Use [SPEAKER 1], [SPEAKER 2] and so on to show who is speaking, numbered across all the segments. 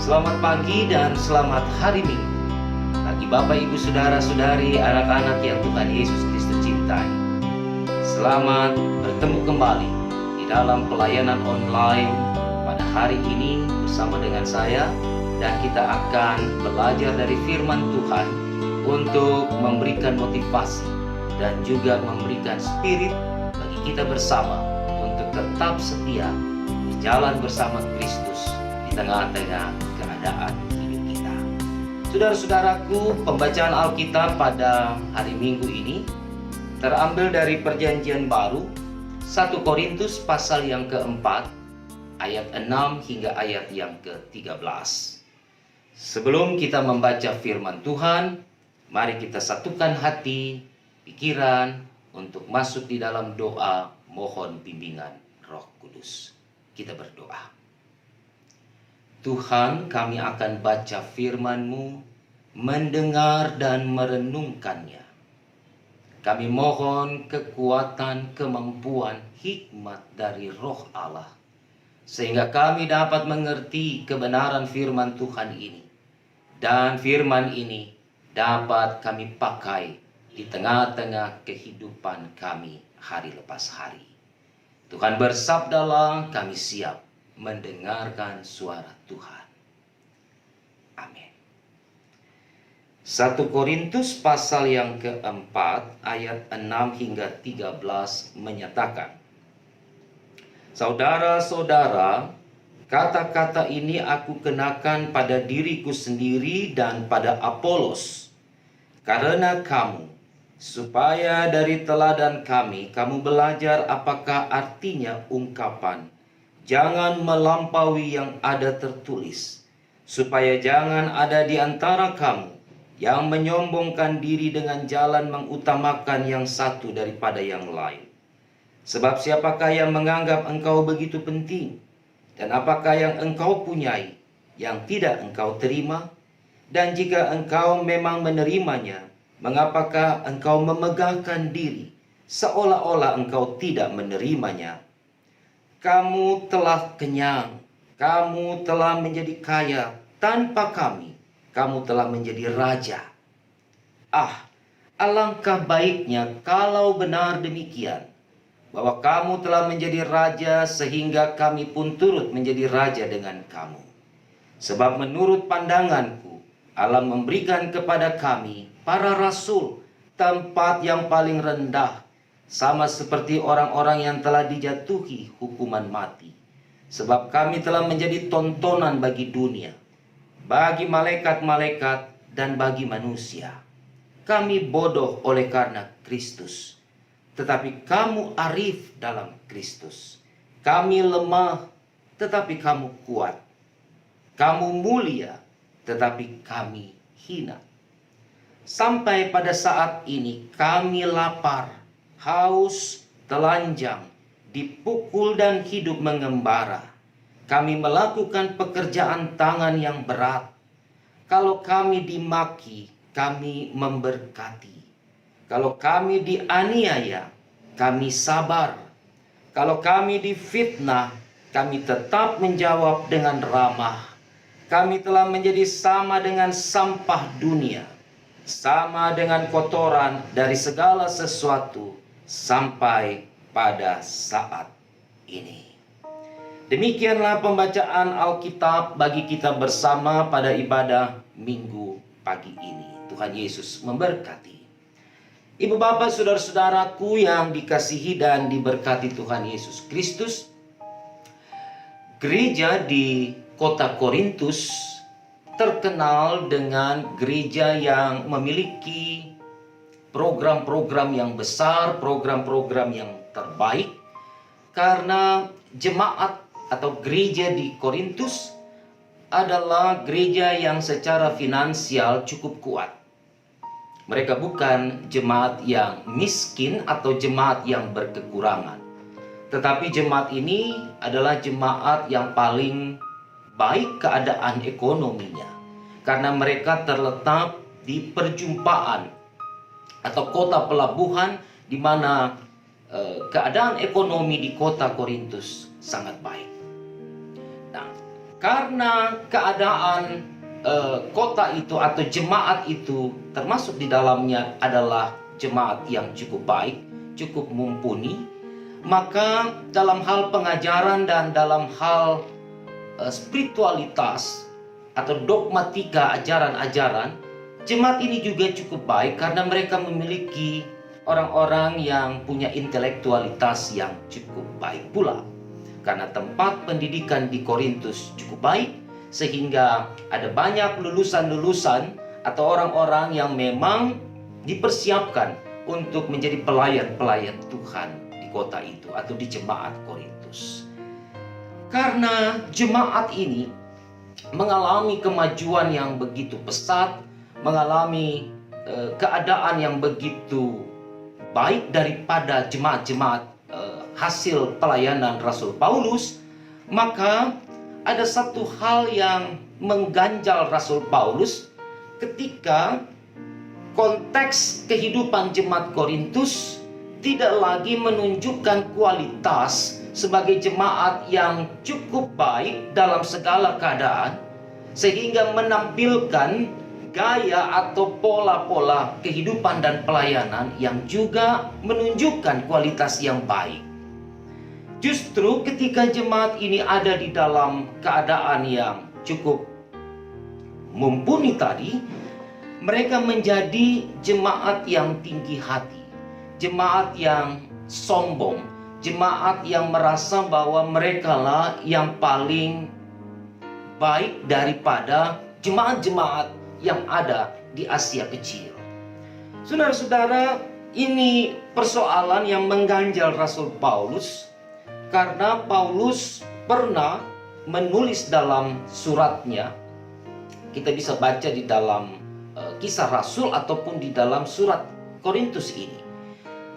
[SPEAKER 1] Selamat pagi dan selamat hari Minggu bagi Bapak, Ibu, Saudara-saudari, anak-anak yang Tuhan Yesus Kristus cintai. Selamat bertemu kembali di dalam pelayanan online pada hari ini bersama dengan saya, dan kita akan belajar dari firman Tuhan untuk memberikan motivasi dan juga memberikan spirit bagi kita bersama untuk tetap setia berjalan bersama Kristus di tengah-tengah keadaan hidup kita. Saudara-saudaraku, pembacaan Alkitab pada hari Minggu ini terambil dari Perjanjian Baru, 1 Korintus pasal yang keempat, ayat 6 hingga ayat yang ke-13. Sebelum kita membaca firman Tuhan, mari kita satukan hati, pikiran untuk masuk di dalam doa mohon bimbingan Roh Kudus. Kita berdoa. Tuhan, kami akan baca firman-Mu, mendengar dan merenungkannya. Kami mohon kekuatan, kemampuan, hikmat dari Roh Allah, sehingga kami dapat mengerti kebenaran firman Tuhan ini. Dan firman ini dapat kami pakai di tengah-tengah kehidupan kami hari lepas hari. Tuhan bersabdalah, kami siap mendengarkan suara Tuhan. Amin. 1 Korintus pasal yang keempat ayat 6 hingga 13 menyatakan, Saudara-saudara, kata-kata ini aku kenakan pada diriku sendiri dan pada Apolos, karena kamu, supaya dari teladan kami, kamu belajar apakah artinya ungkapan, jangan melampaui yang ada tertulis, supaya jangan ada di antara kamu yang menyombongkan diri dengan jalan mengutamakan yang satu daripada yang lain. Sebab siapakah yang menganggap engkau begitu penting? Dan apakah yang engkau punyai yang tidak engkau terima? Dan jika engkau memang menerimanya, mengapakah engkau memegahkan diri seolah-olah engkau tidak menerimanya? Kamu telah kenyang, kamu telah menjadi kaya, tanpa kami, kamu telah menjadi raja. Alangkah baiknya kalau benar demikian, bahwa kamu telah menjadi raja sehingga kami pun turut menjadi raja dengan kamu. Sebab menurut pandanganku, Allah memberikan kepada kami, para rasul, tempat yang paling rendah, sama seperti orang-orang yang telah dijatuhi hukuman mati. Sebab kami telah menjadi tontonan bagi dunia, bagi malaikat-malaikat dan bagi manusia. Kami bodoh oleh karena Kristus, tetapi kamu arif dalam Kristus. Kami lemah, tetapi kamu kuat. Kamu mulia, tetapi kami hina. Sampai pada saat ini kami lapar, haus, telanjang, dipukul dan hidup mengembara. Kami melakukan pekerjaan tangan yang berat. Kalau kami dimaki, kami memberkati. Kalau kami dianiaya, kami sabar. Kalau kami difitnah, kami tetap menjawab dengan ramah. Kami telah menjadi sama dengan sampah dunia, sama dengan kotoran dari segala sesuatu, sampai pada saat ini. Demikianlah pembacaan Alkitab bagi kita bersama pada ibadah Minggu pagi ini. Tuhan Yesus memberkati. Ibu bapak saudara-saudaraku yang dikasihi dan diberkati Tuhan Yesus Kristus, gereja di kota Korintus terkenal dengan gereja yang memiliki program-program yang besar, program-program yang terbaik, karena jemaat atau gereja di Korintus adalah gereja yang secara finansial cukup kuat. Mereka bukan jemaat yang miskin atau jemaat yang berkekurangan, tetapi jemaat ini adalah jemaat yang paling baik keadaan ekonominya, karena mereka terletak di perjumpaan atau kota pelabuhan di mana keadaan ekonomi di kota Korintus sangat baik. Nah, karena keadaan kota itu atau jemaat itu termasuk di dalamnya adalah jemaat yang cukup baik, cukup mumpuni, maka dalam hal pengajaran dan dalam hal spiritualitas atau dogmatika, ajaran-ajaran, jemaat ini juga cukup baik karena mereka memiliki orang-orang yang punya intelektualitas yang cukup baik pula. Karena tempat pendidikan di Korintus cukup baik, sehingga ada banyak lulusan-lulusan atau orang-orang yang memang dipersiapkan untuk menjadi pelayan-pelayan Tuhan di kota itu atau di jemaat Korintus. Karena jemaat ini mengalami kemajuan yang begitu pesat, mengalami keadaan yang begitu baik daripada jemaat-jemaat hasil pelayanan Rasul Paulus, maka ada satu hal yang mengganjal Rasul Paulus ketika konteks kehidupan jemaat Korintus tidak lagi menunjukkan kualitas sebagai jemaat yang cukup baik dalam segala keadaan, sehingga menampilkan gaya atau pola-pola kehidupan dan pelayanan yang juga menunjukkan kualitas yang baik. Justru ketika jemaat ini ada di dalam keadaan yang cukup mumpuni tadi, mereka menjadi jemaat yang tinggi hati, jemaat yang sombong, jemaat yang merasa bahwa mereka lah yang paling baik daripada jemaat-jemaat yang ada di Asia Kecil. Saudara-saudara, ini persoalan yang mengganjal Rasul Paulus, karena Paulus pernah menulis dalam suratnya, kita bisa baca di dalam Kisah Rasul ataupun di dalam surat Korintus ini,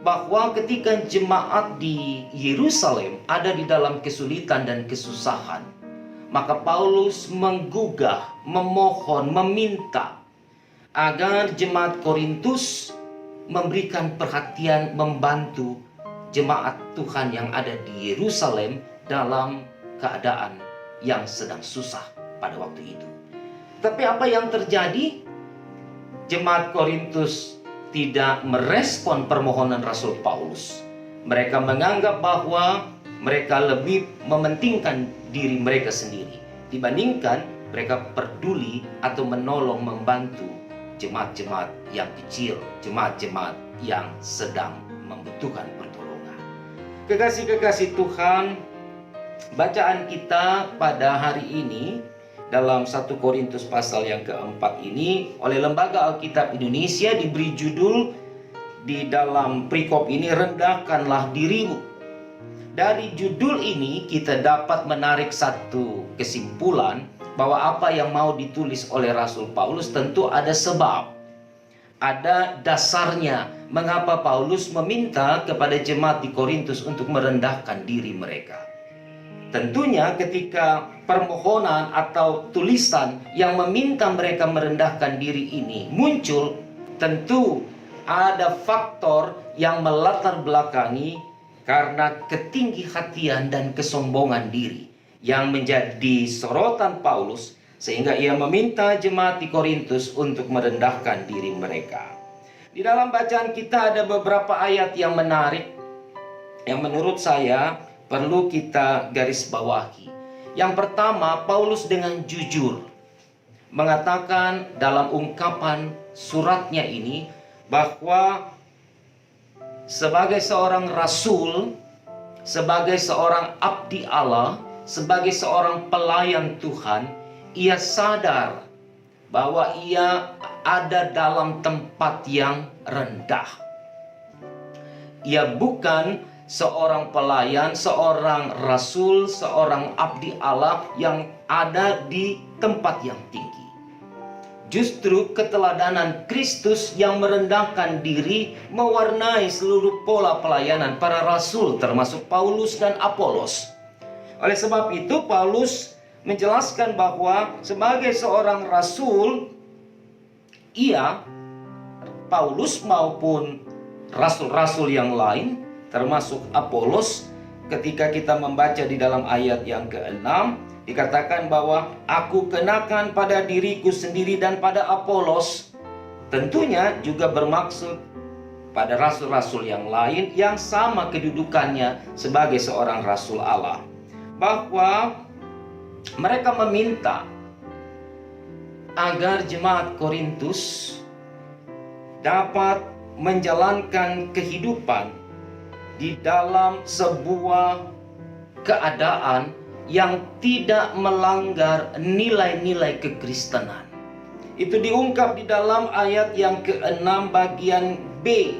[SPEAKER 1] bahwa ketika jemaat di Yerusalem ada di dalam kesulitan dan kesusahan, maka Paulus menggugah, memohon, meminta agar jemaat Korintus memberikan perhatian, membantu jemaat Tuhan yang ada di Yerusalem dalam keadaan yang sedang susah pada waktu itu. Tapi apa yang terjadi? Jemaat Korintus tidak merespon permohonan Rasul Paulus. Mereka menganggap bahwa mereka lebih mementingkan diri mereka sendiri dibandingkan mereka peduli atau menolong, membantu jemaat-jemaat yang kecil, jemaat-jemaat yang sedang membutuhkan pertolongan. Kekasih-kekasih Tuhan, bacaan kita pada hari ini dalam 1 Korintus pasal yang keempat ini oleh Lembaga Alkitab Indonesia diberi judul di dalam perikop ini, rendahkanlah dirimu. Dari judul ini kita dapat menarik satu kesimpulan bahwa apa yang mau ditulis oleh Rasul Paulus tentu ada sebab, ada dasarnya mengapa Paulus meminta kepada jemaat di Korintus untuk merendahkan diri mereka. Tentunya ketika permohonan atau tulisan yang meminta mereka merendahkan diri ini muncul, tentu ada faktor yang melatar belakangi karena ketinggi-hatian dan kesombongan diri yang menjadi sorotan Paulus, sehingga ia meminta jemaat di Korintus untuk merendahkan diri mereka. Di dalam bacaan kita ada beberapa ayat yang menarik yang menurut saya perlu kita garis bawahi. Yang pertama, Paulus dengan jujur mengatakan dalam ungkapan suratnya ini bahwa sebagai seorang rasul, sebagai seorang abdi Allah, sebagai seorang pelayan Tuhan, ia sadar bahwa ia ada dalam tempat yang rendah. Ia bukan seorang pelayan, seorang rasul, seorang abdi Allah yang ada di tempat yang tinggi. Justru keteladanan Kristus yang merendahkan diri mewarnai seluruh pola pelayanan para rasul, termasuk Paulus dan Apolos. Oleh sebab itu Paulus menjelaskan bahwa sebagai seorang rasul, Paulus maupun rasul-rasul yang lain, termasuk Apolos, ketika kita membaca di dalam ayat yang ke-6, Dikatakan bahwa aku kenakan pada diriku sendiri dan pada Apolos, tentunya juga bermaksud pada rasul-rasul yang lain yang sama kedudukannya sebagai seorang rasul Allah. Bahwa mereka meminta agar jemaat Korintus dapat menjalankan kehidupan di dalam sebuah keadaan yang tidak melanggar nilai-nilai kekristenan. Itu diungkap di dalam ayat yang ke-6 bagian B.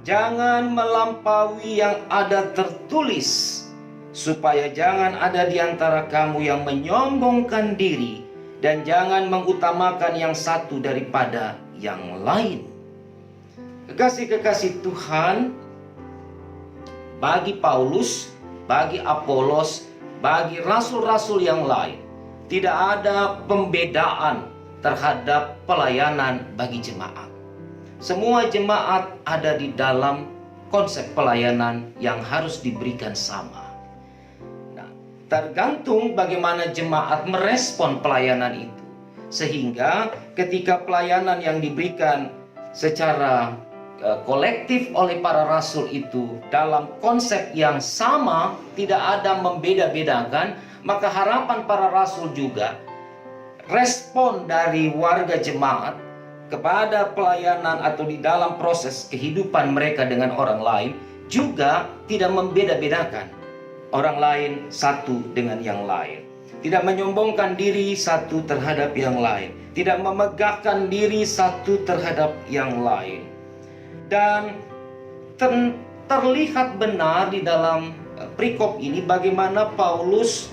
[SPEAKER 1] Jangan melampaui yang ada tertulis, supaya jangan ada di antara kamu yang menyombongkan diri, dan jangan mengutamakan yang satu daripada yang lain. Kekasih-kekasih Tuhan, bagi Paulus, bagi Apolos, bagi rasul-rasul yang lain, tidak ada pembedaan terhadap pelayanan bagi jemaat. Semua jemaat ada di dalam konsep pelayanan yang harus diberikan sama. Nah, tergantung bagaimana jemaat merespon pelayanan itu. Sehingga ketika pelayanan yang diberikan secara kolektif oleh para rasul itu dalam konsep yang sama, tidak ada membeda-bedakan, maka harapan para rasul juga respon dari warga jemaat kepada pelayanan atau di dalam proses kehidupan mereka dengan orang lain juga tidak membeda-bedakan orang lain satu dengan yang lain, tidak menyombongkan diri satu terhadap yang lain, tidak memegahkan diri satu terhadap yang lain. Dan terlihat benar di dalam perikop ini bagaimana Paulus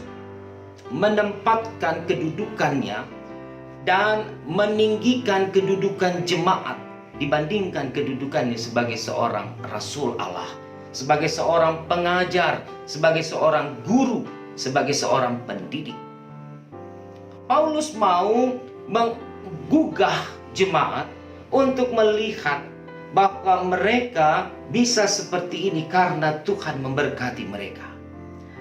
[SPEAKER 1] menempatkan kedudukannya dan meninggikan kedudukan jemaat dibandingkan kedudukannya sebagai seorang rasul Allah, sebagai seorang pengajar, sebagai seorang guru, sebagai seorang pendidik. Paulus mau menggugah jemaat untuk melihat bahwa mereka bisa seperti ini karena Tuhan memberkati mereka.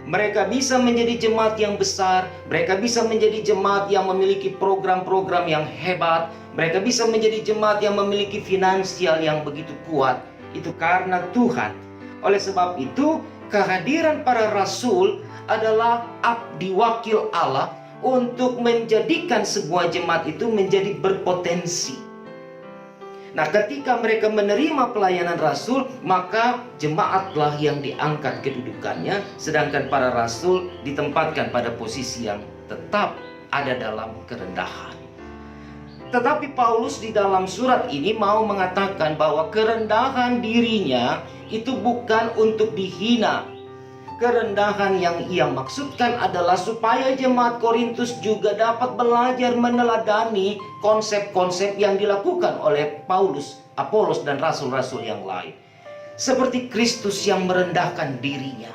[SPEAKER 1] Mereka bisa menjadi jemaat yang besar, mereka bisa menjadi jemaat yang memiliki program-program yang hebat, mereka bisa menjadi jemaat yang memiliki finansial yang begitu kuat. Itu karena Tuhan. Oleh sebab itu, kehadiran para rasul adalah abdi wakil Allah untuk menjadikan sebuah jemaat itu menjadi berpotensi. Nah, ketika mereka menerima pelayanan rasul, maka jemaatlah yang diangkat kedudukannya, sedangkan para rasul ditempatkan pada posisi yang tetap ada dalam kerendahan. Tetapi Paulus di dalam surat ini mau mengatakan bahwa kerendahan dirinya itu bukan untuk dihina. Kerendahan yang ia maksudkan adalah supaya jemaat Korintus juga dapat belajar meneladani konsep-konsep yang dilakukan oleh Paulus, Apolos, dan rasul-rasul yang lain. Seperti Kristus yang merendahkan dirinya.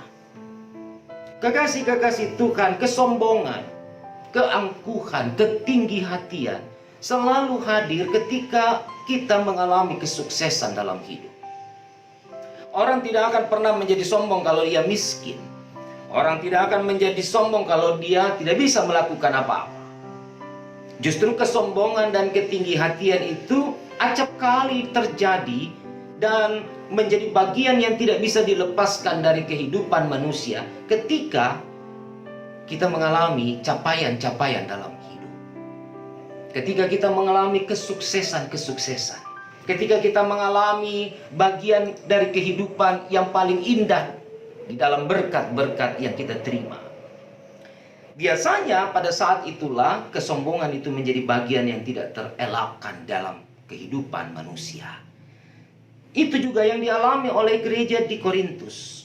[SPEAKER 1] Kekasih-kekasih Tuhan, kesombongan, keangkuhan, ketinggi hatian selalu hadir ketika kita mengalami kesuksesan dalam hidup. Orang tidak akan pernah menjadi sombong kalau dia miskin. Orang tidak akan menjadi sombong kalau dia tidak bisa melakukan apa-apa. Justru kesombongan dan ketinggihatian itu acap kali terjadi dan menjadi bagian yang tidak bisa dilepaskan dari kehidupan manusia ketika kita mengalami capaian-capaian dalam hidup. Ketika kita mengalami kesuksesan-kesuksesan. Ketika kita mengalami bagian dari kehidupan yang paling indah di dalam berkat-berkat yang kita terima. Biasanya pada saat itulah kesombongan itu menjadi bagian yang tidak terelakkan dalam kehidupan manusia. Itu juga yang dialami oleh gereja di Korintus.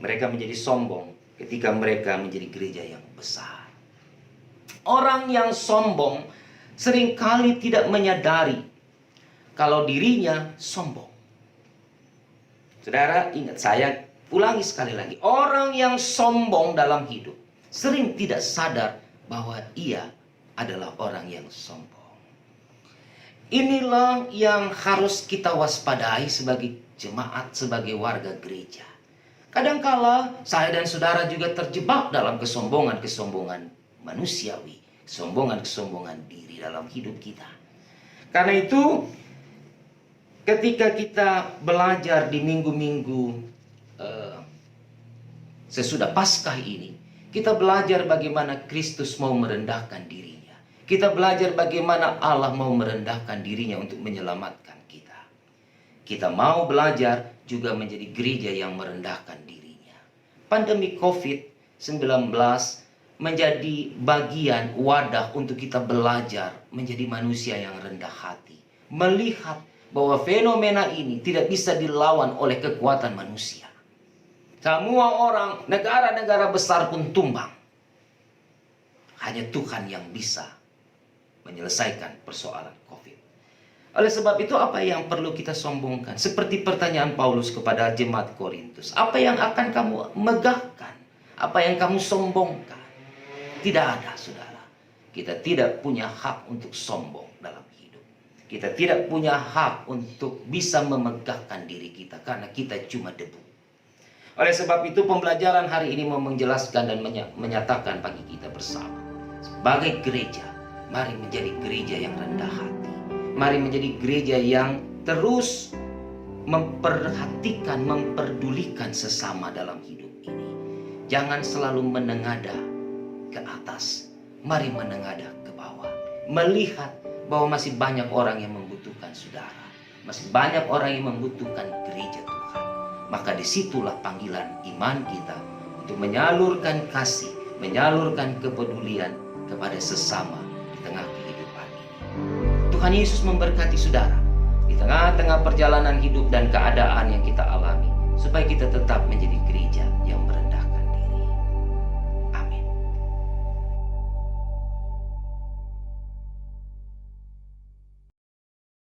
[SPEAKER 1] Mereka menjadi sombong ketika mereka menjadi gereja yang besar. Orang yang sombong seringkali tidak menyadari kalau dirinya sombong. Saudara, ingat, saya ulangi sekali lagi. Orang yang sombong dalam hidup sering tidak sadar bahwa ia adalah orang yang sombong. Inilah yang harus kita waspadai sebagai jemaat, sebagai warga gereja. Kadangkala saya dan saudara juga terjebak dalam kesombongan-kesombongan manusiawi, kesombongan-kesombongan diri dalam hidup kita. Karena itu, ketika kita belajar di minggu-minggu sesudah Paskah ini, kita belajar bagaimana Kristus mau merendahkan dirinya. Kita belajar bagaimana Allah mau merendahkan dirinya untuk menyelamatkan kita. Kita mau belajar juga menjadi gereja yang merendahkan dirinya. Pandemi COVID-19 menjadi bagian wadah untuk kita belajar menjadi manusia yang rendah hati. Melihat bahwa fenomena ini tidak bisa dilawan oleh kekuatan manusia. Semua orang, negara-negara besar pun tumbang. Hanya Tuhan yang bisa menyelesaikan persoalan COVID. Oleh sebab itu, apa yang perlu kita sombongkan? Seperti pertanyaan Paulus kepada jemaat Korintus. Apa yang akan kamu megahkan? Apa yang kamu sombongkan? Tidak ada, saudara. Kita tidak punya hak untuk sombong dalam hidup. Kita tidak punya hak untuk bisa memegahkan diri kita, karena kita cuma debu. Oleh sebab itu, pembelajaran hari ini mau menjelaskan dan menyatakan bagi kita bersama. Sebagai gereja, mari menjadi gereja yang rendah hati. Mari menjadi gereja yang terus memperhatikan, memperdulikan sesama dalam hidup ini. Jangan selalu menengadah ke atas, mari menengadah ke bawah. Melihat bahwa masih banyak orang yang membutuhkan saudara, masih banyak orang yang membutuhkan gereja Tuhan. Maka disitulah panggilan iman kita untuk menyalurkan kasih, menyalurkan kepedulian kepada sesama di tengah kehidupan ini. Tuhan Yesus memberkati saudara di tengah-tengah perjalanan hidup dan keadaan yang kita alami, supaya kita tetap menjadi gereja yang berendah